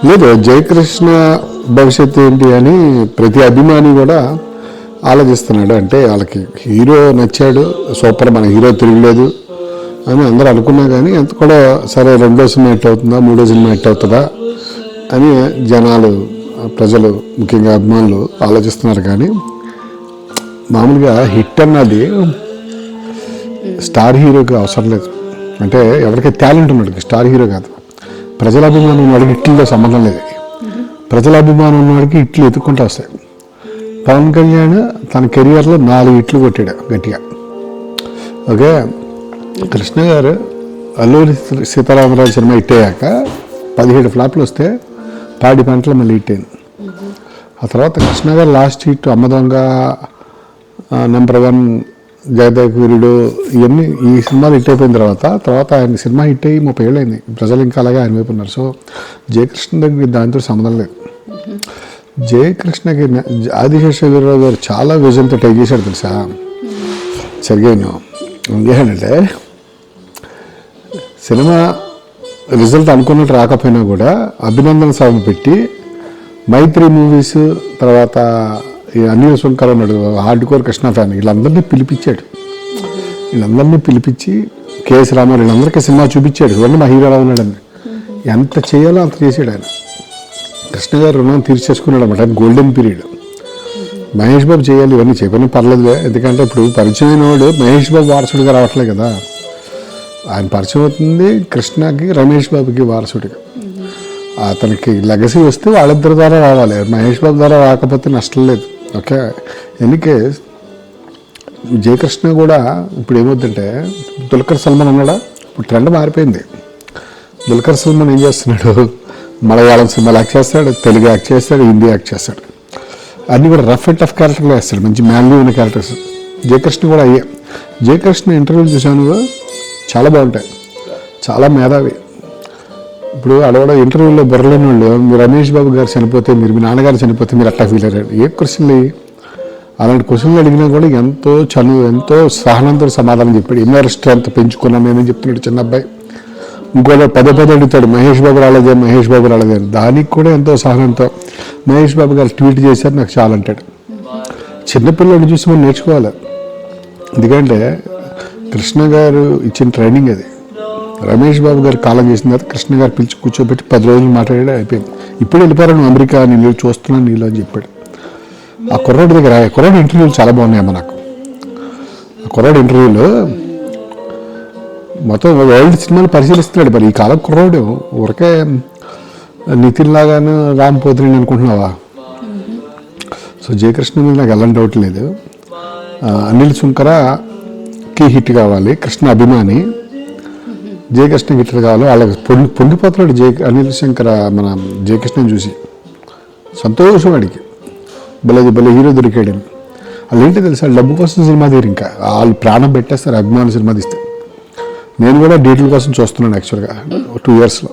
లేదు, జయకృష్ణ భవిష్యత్తు ఏంటి అని ప్రతి అభిమాని కూడా ఆలోచిస్తున్నాడు. అంటే వాళ్ళకి హీరో నచ్చాడు, సూపర్, మన హీరో తిరగలేదు అని అందరూ అనుకున్నా కానీ అంత కూడా సరే రెండో సినిమా హిట్ అవుతుందా, మూడో సినిమా హిట్ అవుతుందా అని జనాలు, ప్రజలు, ముఖ్యంగా అభిమానులు ఆలోచిస్తున్నారు. కానీ మామూలుగా హిట్ అన్నది స్టార్ హీరోకి అవసరం లేదు. అంటే ఎవరికైతే టాలెంట్ ఉన్నాడు స్టార్ హీరో కాదు. ప్రజల అభిమానం ఉన్నవాడికి హిట్లతో సంబంధం లేదు. ప్రజల అభిమానం ఉన్నవాడికి హిట్లు ఎత్తుక్కుంటూ వస్తాయి. పవన్ కళ్యాణ్ తన కెరియర్లో 4 హిట్లు కొట్టాడు గట్టిగా. ఓకే, కృష్ణ గారు అల్లూరి సీతారామరాజు సినిమా హిట్ అయ్యాక 17 ఫ్లాప్లు వస్తే పాడి పంటలు మళ్ళీ హిట్ అయింది. ఆ తర్వాత కృష్ణ గారు లాస్ట్ హిట్ అమ్మదొంగ, #1, జగదేక వీరుడు, ఇవన్నీ ఈ సినిమాలు హిట్ అయిపోయిన తర్వాత ఆయన సినిమా హిట్ అయ్యి 30 ఏళ్ళు అయింది. ప్రజలు ఇంకా అలాగే ఆయన వైపు ఉన్నారు. సో జయకృష్ణ దగ్గర దానితో సంబంధం లేదు. జయకృష్ణకి ఆదిశేషగిరిరావు గారు చాలా విజన్తో ట్రై చేశాడు తెలుసా. సరిగ్గా ఇంకేంటంటే సినిమా రిజల్ట్ అనుకున్నట్టు రాకపోయినా కూడా అభినందన సభను పెట్టి మైత్రి మూవీస్, తర్వాత ఈ అనిల్ సుంకర్ అన్నాడు హార్డ్ కోర్ కృష్ణ ఫ్యాన్, వీళ్ళందరినీ పిలిపించి కేఎస్ రామారావు వీళ్ళందరికీ సినిమా చూపించాడు. ఇవన్నీ మా హీరోలా ఉన్నాడని. ఎంత చేయాలో అంత చేసాడు ఆయన. కృష్ణ గారు రుణం తీర్చేసుకున్నాడు అన్నమాట. ఆయన గోల్డెన్ పీరియడ్. మహేష్ బాబు చేయాలి, ఇవన్నీ చెప్పని పర్లేదు. ఎందుకంటే ఇప్పుడు పరిచయమైన వాడు మహేష్ బాబు వారసుడిగా రావట్లేదు కదా. ఆయన పరిచయం అవుతుంది కృష్ణకి, రమేష్ బాబుకి వారసుడిగా. అతనికి లెగసీ వస్తే వాళ్ళిద్దరి ద్వారా రావాలి, మహేష్ బాబు ద్వారా రాకపోతే నష్టం లేదు. ఓకే, ఎందుకే జయకృష్ణ కూడా ఇప్పుడు ఏమవుతుందంటే దుల్కర్ సల్మాన్ అన్నాడా, ఇప్పుడు ట్రెండ్ మారిపోయింది. దుల్కర్ సల్మాన్ ఏం చేస్తున్నాడు, మలయాళం సినిమాలు యాక్ట్ చేస్తాడు, తెలుగు యాక్ట్ చేస్తాడు, హిందీ యాక్ట్ చేస్తాడు. అన్నీ కూడా రఫ్ అండ్ టఫ్ క్యారెక్టర్లు వేస్తాడు, మంచి మ్యాన్లీ ఉన్న క్యారెక్టర్స్. జయకృష్ణ కూడా అయ్యే. జయకృష్ణ ఇంటర్వ్యూలు చూశాను, చాలా బాగుంటాయి, చాలా మేధావి. ఇప్పుడు అడవడ ఇంటర్వ్యూలో బుర్రలేని వాళ్ళు, మీరు రమేష్ బాబు గారు చనిపోతే, మీ నాన్నగారు చనిపోతే మీరు అట్టా ఫీల్ అయ్యారు, ఏ క్వశ్చన్లు అలాంటి క్వశ్చన్లు అడిగినా కూడా ఎంతో సహనంతో సమాధానం చెప్పాడు. ఇన్నర్ స్ట్రెంత్ పెంచుకున్నాను నేనేం చెప్తున్నాడు చిన్న అబ్బాయి. ఇంకోటి పదే అడుగుతాడు, మహేష్ బాబు రాలేదే అని. దానికి కూడా ఎంతో సహనంతో మహేష్ బాబు గారు ట్వీట్ చేశారు, నాకు చాలా అంటాడు. చిన్నపిల్లలు చూసి మనం నేర్చుకోవాలి. ఎందుకంటే కృష్ణ గారు ఇచ్చిన ట్రైనింగ్ అది. రమేష్ బాబు గారు కాలం చేసిన తర్వాత కృష్ణ గారు పిలిచి కూర్చోబెట్టి 10 రోజులు మాట్లాడాడు, అయిపోయింది. ఇప్పుడు వెళ్ళిపోయారు నువ్వు అమెరికా, నేను చూస్తున్నాను నీళ్ళు అని చెప్పాడు. ఆ కుర్రాడి దగ్గర కుర్రాడి ఇంటర్వ్యూలు చాలా బాగున్నాయమ్మా నాకు. ఆ కుర్రాడి ఇంటర్వ్యూలు మొత్తం వరల్డ్ సినిమాలు పరిశీలిస్తున్నాడు. మరి ఈ కాలం కుర్రాడు ఊరికే నితిన్ లాగాను రామ్ పోతిని అనుకుంటున్నావా? సో జయకృష్ణ మీద నాకు ఎలాంటి డౌట్ లేదు. అనిల్ సుంకరకి హిట్ కావాలి, కృష్ణ అభిమాని, జయకృష్ణ హిట్ కావాలి. వాళ్ళకి పొంగిపోతున్నాడు అనిల్ శంకర్ మన జయకృష్ణని చూసి. సంతోషం వాడికి, భలే హీరో దొరికాడు. వాళ్ళు ఏంటి తెలుసా, డబ్బు కోసం సినిమా తీరు, ఇంకా వాళ్ళు ప్రాణం పెట్టేస్తారు అభిమానులు సినిమా తీస్తే. నేను కూడా డీటెయిల్ కోసం చూస్తున్నాను యాక్చువల్గా 2 yearsలో.